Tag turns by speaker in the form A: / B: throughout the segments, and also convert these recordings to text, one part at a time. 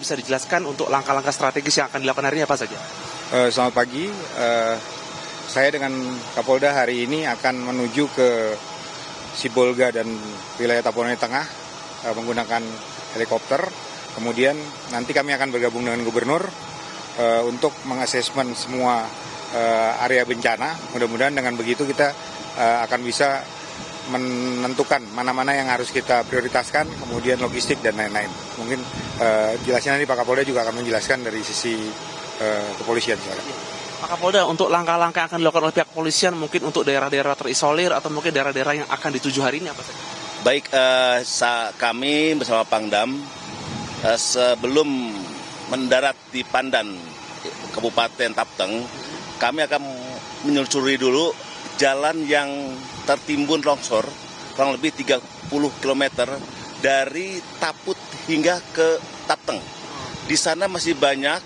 A: Bisa dijelaskan untuk langkah-langkah strategis yang akan dilakukan hari ini apa saja?
B: Selamat pagi, saya dengan Kapolda hari ini akan menuju ke Sibolga dan wilayah Tapanuli Tengah menggunakan helikopter. Kemudian nanti kami akan bergabung dengan Gubernur untuk mengasesmen semua area bencana. Mudah-mudahan dengan begitu kita akan bisa menentukan mana-mana yang harus kita prioritaskan, kemudian logistik dan lain-lain. Mungkin jelasnya nanti Pak Kapolda juga akan menjelaskan dari sisi kepolisian.
A: Pak Kapolda, untuk langkah-langkah yang akan dilakukan oleh pihak kepolisian mungkin untuk daerah-daerah terisolir atau mungkin daerah-daerah yang akan dituju hari ini apa saja?
C: Baik, kami bersama Pangdam sebelum mendarat di Pandan, Kabupaten Tapteng, kami akan menelusuri dulu jalan yang tertimbun longsor kurang lebih 30 km dari Taput hingga ke Tapteng. Di sana masih banyak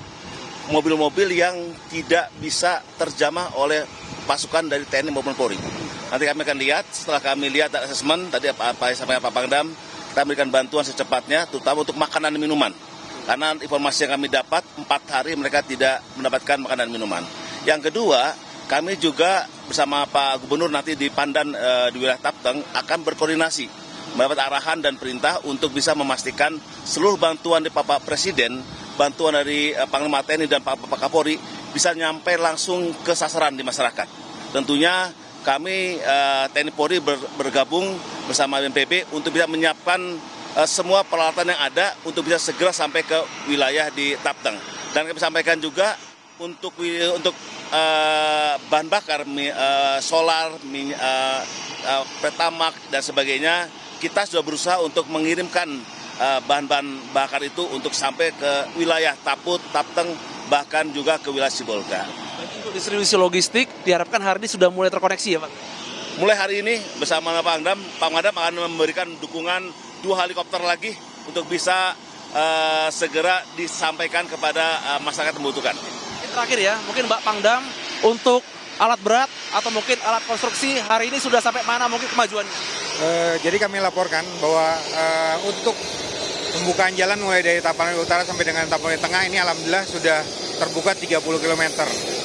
C: mobil-mobil yang tidak bisa terjamah oleh pasukan dari TNI maupun Polri. Nanti kami akan lihat, setelah kami lihat asesmen, tadi apa yang sampaikan Pak Pangdam, kita berikan bantuan secepatnya, terutama untuk makanan dan minuman. Karena informasi yang kami dapat, 4 hari mereka tidak mendapatkan makanan dan minuman. Yang kedua, kami juga bersama Pak Gubernur nanti di Pandan di wilayah Tapteng akan berkoordinasi, mendapat arahan dan perintah untuk bisa memastikan seluruh bantuan dari Bapak Presiden, bantuan dari Panglima TNI dan Pak Kapolri bisa nyampe langsung ke sasaran di masyarakat. Tentunya kami TNI Polri bergabung bersama BNPB untuk bisa menyiapkan semua peralatan yang ada untuk bisa segera sampai ke wilayah di Tapteng. Dan kami sampaikan juga untuk bahan bakar, solar, Pertamak dan sebagainya, kita sudah berusaha untuk mengirimkan bahan-bahan bakar itu untuk sampai ke wilayah Taput, Tapteng, bahkan juga ke wilayah Sibolga.
A: Untuk distribusi logistik diharapkan hari ini sudah mulai terkoneksi ya Pak?
C: Mulai hari ini bersama Pak Pangdam akan memberikan dukungan 2 helikopter lagi untuk bisa segera disampaikan kepada masyarakat yang membutuhkan.
A: Terakhir ya, mungkin Mbak Pangdam untuk alat berat atau mungkin alat konstruksi hari ini sudah sampai mana mungkin kemajuannya?
B: Jadi kami laporkan bahwa untuk pembukaan jalan mulai dari Tapanuli Utara sampai dengan Tapanuli Tengah ini alhamdulillah sudah terbuka 30 km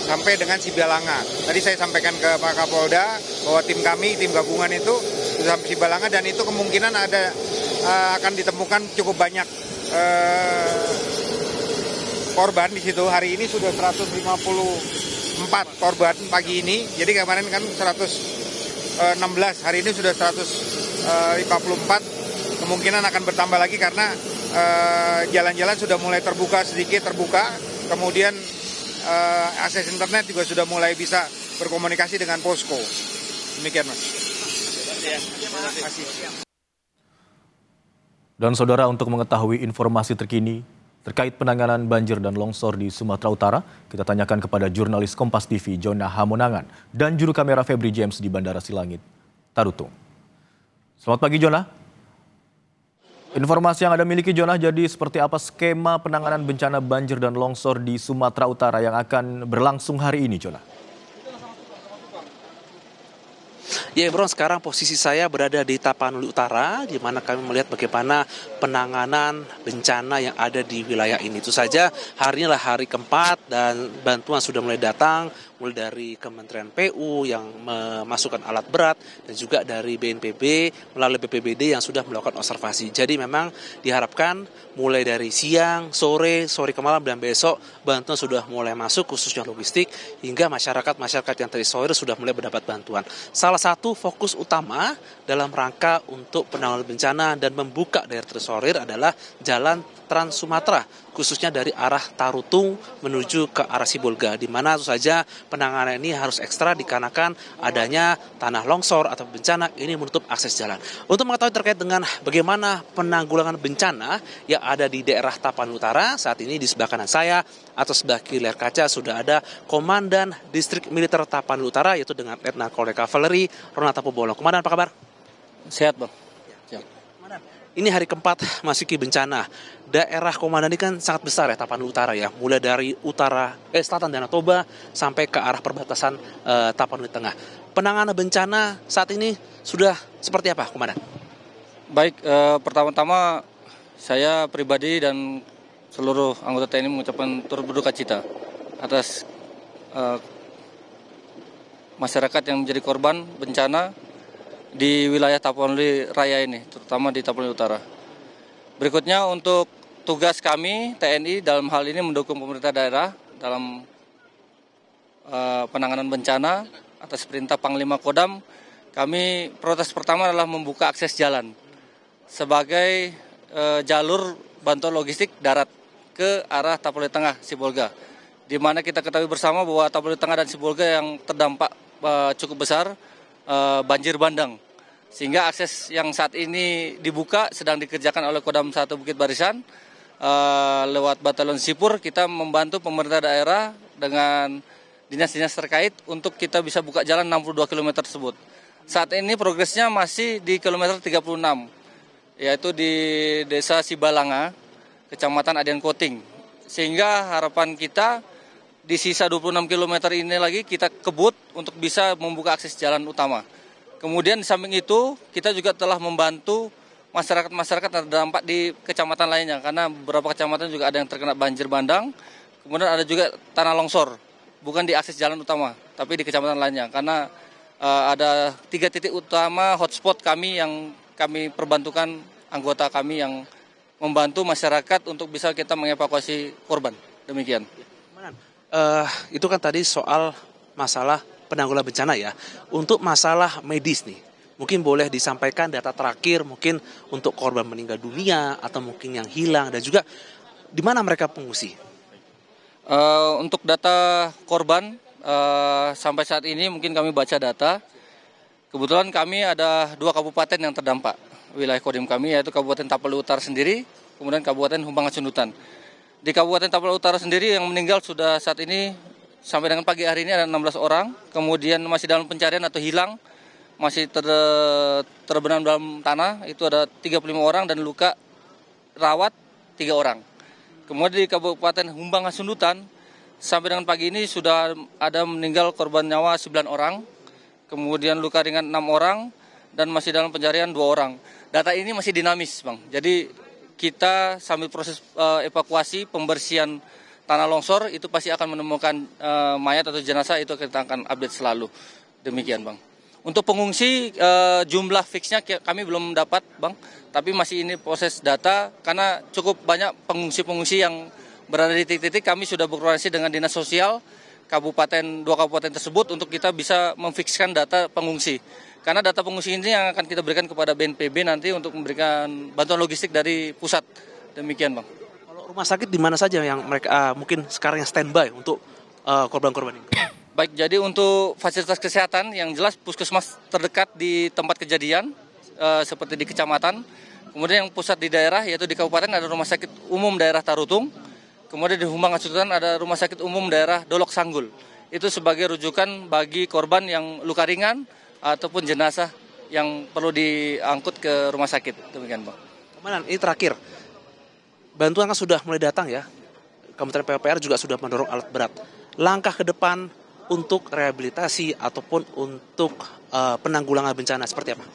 B: sampai dengan Sibalanga. Tadi saya sampaikan ke Pak Kapolda bahwa tim gabungan itu sudah sampai Sibalanga dan itu kemungkinan akan ditemukan cukup banyak korban di situ. Hari ini sudah 154 korban pagi ini. Jadi kemarin kan 116, hari ini sudah 154. Kemungkinan akan bertambah lagi karena jalan-jalan sudah mulai sedikit terbuka. Kemudian akses internet juga sudah mulai bisa berkomunikasi dengan posko. Demikian Mas. Terima kasih.
D: Dan saudara, untuk mengetahui informasi terkini terkait penanganan banjir dan longsor di Sumatera Utara, kita tanyakan kepada jurnalis Kompas TV Jona Hamonangan dan juru kamera Febri James di Bandara Silangit, Tarutung. Selamat pagi Jona. Informasi yang Anda miliki Jona, jadi seperti apa skema penanganan bencana banjir dan longsor di Sumatera Utara yang akan berlangsung hari ini Jona?
A: Ya Bro, sekarang posisi saya berada di Tapanuli Utara, di mana kami melihat bagaimana penanganan bencana yang ada di wilayah ini. Itu saja, hari ini adalah hari keempat dan bantuan sudah mulai datang, mulai dari Kementerian PU yang memasukkan alat berat dan juga dari BNPB melalui BPBD yang sudah melakukan observasi. Jadi memang diharapkan mulai dari siang, sore ke malam dan besok bantuan sudah mulai masuk khususnya logistik hingga masyarakat yang terisolir sudah mulai mendapat bantuan. Salah satu fokus utama dalam rangka untuk penanggulangan bencana dan membuka daerah terisolir adalah jalan Trans Sumatera, khususnya dari arah Tarutung menuju ke arah Sibolga, di mana tentu saja penanganan ini harus ekstra dikarenakan adanya tanah longsor atau bencana ini menutup akses jalan. Untuk mengetahui terkait dengan bagaimana penanggulangan bencana yang ada di daerah Tapanuli Utara, saat ini di sebelah kanan saya atau sebelah kiri layar kaca sudah ada Komandan Distrik Militer Tapanuli Utara, yaitu dengan Letnan Kolonel Kavaleri Ronald Tapobolong. Komandan, apa kabar?
E: Sehat Bang.
A: Ini hari keempat masuki bencana. Daerah Komandan ini kan sangat besar ya, Tapanuli Utara ya. Mulai dari selatan Danau Toba sampai ke arah perbatasan Tapanuli Tengah. Penanganan bencana saat ini sudah seperti apa, Komandan?
E: Baik, pertama-tama saya pribadi dan seluruh anggota TNI mengucapkan turut berduka cita atas masyarakat yang menjadi korban bencana di wilayah Tapanuli Raya ini, terutama di Tapanuli Utara. Berikutnya untuk tugas kami TNI dalam hal ini mendukung pemerintah daerah dalam penanganan bencana atas perintah Panglima Kodam. Kami prioritas pertama adalah membuka akses jalan sebagai jalur bantuan logistik darat ke arah Tapanuli Tengah, Sibolga. Di mana kita ketahui bersama bahwa Tapanuli Tengah dan Sibolga yang terdampak cukup besar banjir bandang. Sehingga akses yang saat ini dibuka sedang dikerjakan oleh Kodam 1 Bukit Barisan lewat Batalion Sipur. Kita membantu pemerintah daerah dengan dinas-dinas terkait untuk kita bisa buka jalan 62 km tersebut. Saat ini progresnya masih di kilometer 36, yaitu di Desa Sibalanga, Kecamatan Adian Koting. Sehingga harapan kita di sisa 26 km ini lagi kita kebut untuk bisa membuka akses jalan utama. Kemudian di samping itu kita juga telah membantu masyarakat-masyarakat yang terdampak di kecamatan lainnya. Karena beberapa kecamatan juga ada yang terkena banjir bandang. Kemudian ada juga tanah longsor, bukan di akses jalan utama, tapi di kecamatan lainnya. Karena ada 3 titik utama hotspot kami yang kami perbantukan anggota kami yang membantu masyarakat untuk bisa kita mengevakuasi korban. Demikian.
A: Itu kan tadi soal masalah penanggulangan bencana ya. Untuk masalah medis nih, mungkin boleh disampaikan data terakhir mungkin untuk korban meninggal dunia atau mungkin yang hilang dan juga di mana mereka pengungsi.
E: Untuk data korban sampai saat ini mungkin kami baca data. Kebetulan kami ada 2 kabupaten yang terdampak wilayah kodim kami, yaitu Kabupaten Tapanuli Utara sendiri, kemudian Kabupaten Humbang Hasundutan. Di Kabupaten Tapanuli Utara sendiri yang meninggal sudah saat ini sampai dengan pagi hari ini ada 16 orang, kemudian masih dalam pencarian atau hilang, masih terbenam dalam tanah, itu ada 35 orang dan luka rawat 3 orang. Kemudian di Kabupaten Humbang Hasundutan, sampai dengan pagi ini sudah ada meninggal korban nyawa 9 orang, kemudian luka ringan 6 orang, dan masih dalam pencarian 2 orang. Data ini masih dinamis, Bang. Jadi kita sambil proses evakuasi, pembersihan tanah longsor, itu pasti akan menemukan mayat atau jenazah, itu kita akan update selalu. Demikian, Bang. Untuk pengungsi, jumlah fixnya kami belum dapat, Bang. Tapi masih ini proses data, karena cukup banyak pengungsi-pengungsi yang berada di titik-titik. Kami sudah berkoordinasi dengan Dinas Sosial, 2 kabupaten tersebut, untuk kita bisa memfikskan data pengungsi. Karena data pengungsi ini yang akan kita berikan kepada BNPB nanti untuk memberikan bantuan logistik dari pusat. Demikian, Bang.
A: Kalau rumah sakit di mana saja yang mereka mungkin sekarang yang standby untuk korban-korban ini?
E: Baik, jadi untuk fasilitas kesehatan yang jelas puskesmas terdekat di tempat kejadian seperti di kecamatan. Kemudian yang pusat di daerah yaitu di kabupaten ada Rumah Sakit Umum Daerah Tarutung. Kemudian di Humbang Hasundutan ada Rumah Sakit Umum Daerah Dolok Sanggul. Itu sebagai rujukan bagi korban yang luka ringan ataupun jenazah yang perlu diangkut ke rumah sakit. Demikian, Bang.
A: Komandan, ini terakhir. Bantuan kan sudah mulai datang ya. Kementerian PUPR juga sudah mendorong alat berat. Langkah ke depan untuk rehabilitasi ataupun untuk penanggulangan bencana seperti apa?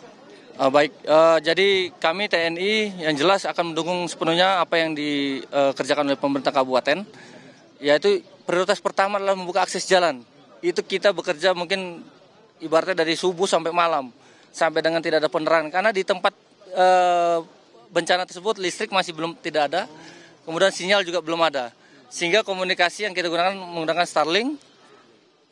E: Jadi kami TNI yang jelas akan mendukung sepenuhnya apa yang dikerjakan oleh pemerintah kabupaten, yaitu prioritas pertama adalah membuka akses jalan. Itu kita bekerja mungkin ibaratnya dari subuh sampai malam, sampai dengan tidak ada penerangan. Karena di tempat bencana tersebut listrik masih tidak ada, kemudian sinyal juga belum ada. Sehingga komunikasi yang kita gunakan menggunakan Starlink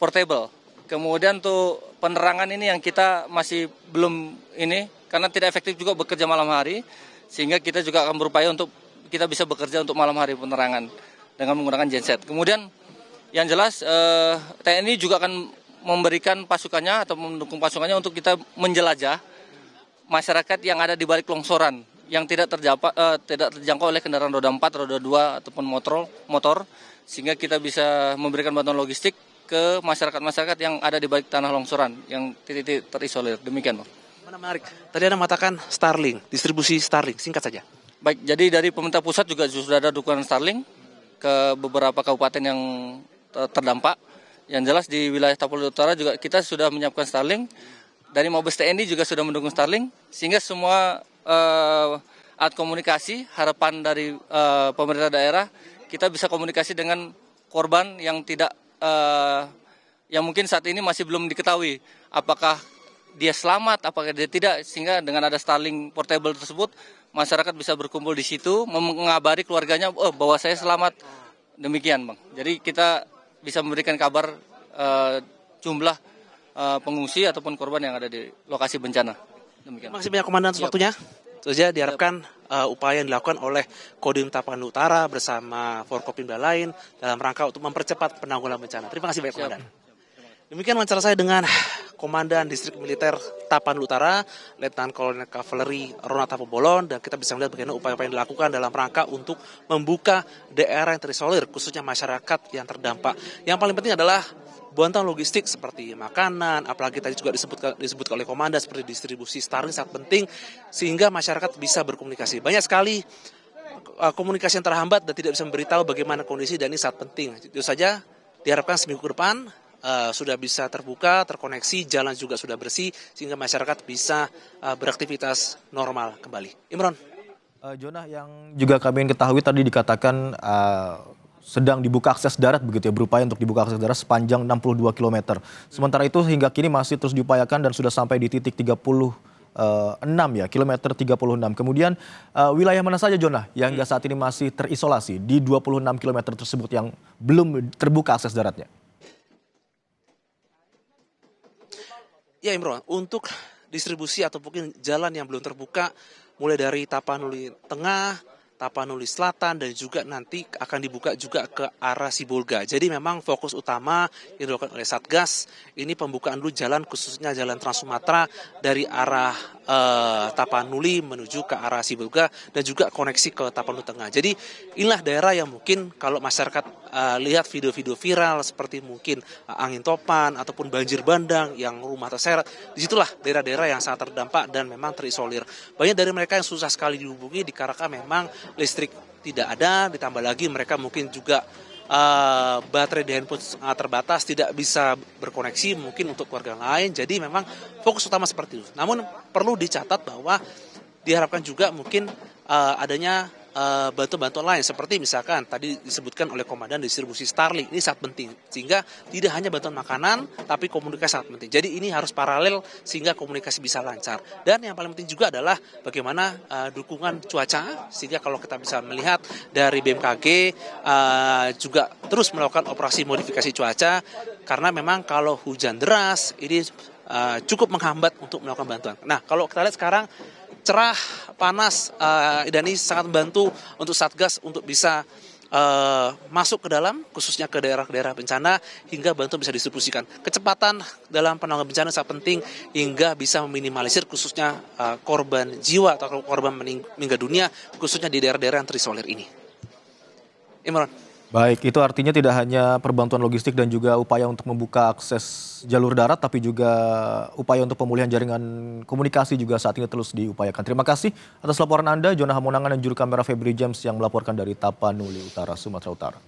E: portable. Kemudian untuk penerangan ini yang kita masih belum ini, karena tidak efektif juga bekerja malam hari, sehingga kita juga akan berupaya untuk kita bisa bekerja untuk malam hari penerangan dengan menggunakan genset. Kemudian yang jelas TNI juga akan memberikan pasukannya atau mendukung pasukannya untuk kita menjelajah masyarakat yang ada di balik longsoran yang tidak terjangkau oleh kendaraan roda 4, roda 2 ataupun motor, sehingga kita bisa memberikan bantuan logistik ke masyarakat-masyarakat yang ada di balik tanah longsoran yang titik-titik terisolir. Demikian, Bang.
A: Mana menarik. Tadi Anda mengatakan Starlink, distribusi Starlink, singkat saja.
E: Baik, jadi dari pemerintah pusat juga sudah ada dukungan Starlink ke beberapa kabupaten yang terdampak. Yang jelas di wilayah Tapanuli Utara juga kita sudah menyiapkan Starlink. Dari Mabes TNI juga sudah mendukung Starlink, sehingga semua alat komunikasi, harapan dari pemerintah daerah kita bisa komunikasi dengan korban yang tidak yang mungkin saat ini masih belum diketahui apakah dia selamat, apakah dia tidak, sehingga dengan ada Starlink portable tersebut masyarakat bisa berkumpul di situ mengabari keluarganya bahwa saya selamat. Demikian, Bang. Jadi kita bisa memberikan kabar jumlah pengungsi ataupun korban yang ada di lokasi bencana. Demikian.
A: Terima kasih banyak Komandan atas waktunya. Itu saja diharapkan upaya yang dilakukan oleh Kodim Tapanuli Utara bersama Forkopimda lain dalam rangka untuk mempercepat penanggulangan bencana. Terima kasih banyak Komandan. Demikian wawancara saya dengan Komandan Distrik Militer Tapanuli Utara, Letnan Kolonel Kavaleri Ronata Pobolon, dan kita bisa melihat bagaimana upaya-upaya yang dilakukan dalam rangka untuk membuka daerah yang terisolir, khususnya masyarakat yang terdampak. Yang paling penting adalah bantuan logistik seperti makanan, apalagi tadi juga disebutkan oleh Komandan seperti distribusi Starlink sangat penting sehingga masyarakat bisa berkomunikasi. Banyak sekali komunikasi yang terhambat dan tidak bisa memberitahu bagaimana kondisi, dan ini sangat penting. Itu saja, diharapkan seminggu ke depan sudah bisa terbuka, terkoneksi, jalan juga sudah bersih sehingga masyarakat bisa beraktivitas normal kembali. Imron.
D: Jonah, yang juga kami ingin ketahui tadi dikatakan sedang dibuka akses darat begitu ya, berupaya untuk dibuka akses darat sepanjang 62 km. Sementara itu hingga kini masih terus diupayakan dan sudah sampai di titik 36 ya, kilometer 36. Kemudian wilayah mana saja, Jonah, yang hingga saat ini masih terisolasi di 26 km tersebut yang belum terbuka akses daratnya?
A: Ya Imron, untuk distribusi atau mungkin jalan yang belum terbuka mulai dari Tapanuli Tengah, Tapanuli Selatan, dan juga nanti akan dibuka juga ke arah Sibolga. Jadi memang fokus utama yang dilakukan oleh Satgas ini pembukaan dulu jalan, khususnya jalan Trans Sumatera dari arah Tapanuli menuju ke arah Sibolga dan juga koneksi ke Tapanuli Tengah. Jadi inilah daerah yang mungkin kalau masyarakat lihat video-video viral seperti mungkin angin topan ataupun banjir bandang yang rumah terseret, disitulah daerah-daerah yang sangat terdampak dan memang terisolir. Banyak dari mereka yang susah sekali dihubungi dikarenakan memang listrik tidak ada, ditambah lagi mereka mungkin juga baterai di handphone terbatas, tidak bisa berkoneksi mungkin untuk keluarga lain. Jadi memang fokus utama seperti itu. Namun perlu dicatat bahwa diharapkan juga mungkin adanya bantuan-bantuan lain seperti misalkan tadi disebutkan oleh Komandan distribusi Starlink, ini sangat penting sehingga tidak hanya bantuan makanan tapi komunikasi sangat penting. Jadi ini harus paralel sehingga komunikasi bisa lancar. Dan yang paling penting juga adalah bagaimana dukungan cuaca sehingga kalau kita bisa melihat dari BMKG juga terus melakukan operasi modifikasi cuaca karena memang kalau hujan deras ini cukup menghambat untuk melakukan bantuan. Nah, kalau kita lihat sekarang cerah, panas, dan ini sangat membantu untuk Satgas untuk bisa masuk ke dalam, khususnya ke daerah-daerah bencana, hingga bantuan bisa distribusikan. Kecepatan dalam penanganan bencana sangat penting hingga bisa meminimalisir khususnya korban jiwa atau korban meninggal dunia, khususnya di daerah-daerah yang terisolir ini. Imran.
D: Baik, itu artinya tidak hanya perbantuan logistik dan juga upaya untuk membuka akses jalur darat, tapi juga upaya untuk pemulihan jaringan komunikasi juga saat ini terus diupayakan. Terima kasih atas laporan Anda, Jonah Hamonangan dan juru kamera Febri James yang melaporkan dari Tapanuli Utara, Sumatera Utara.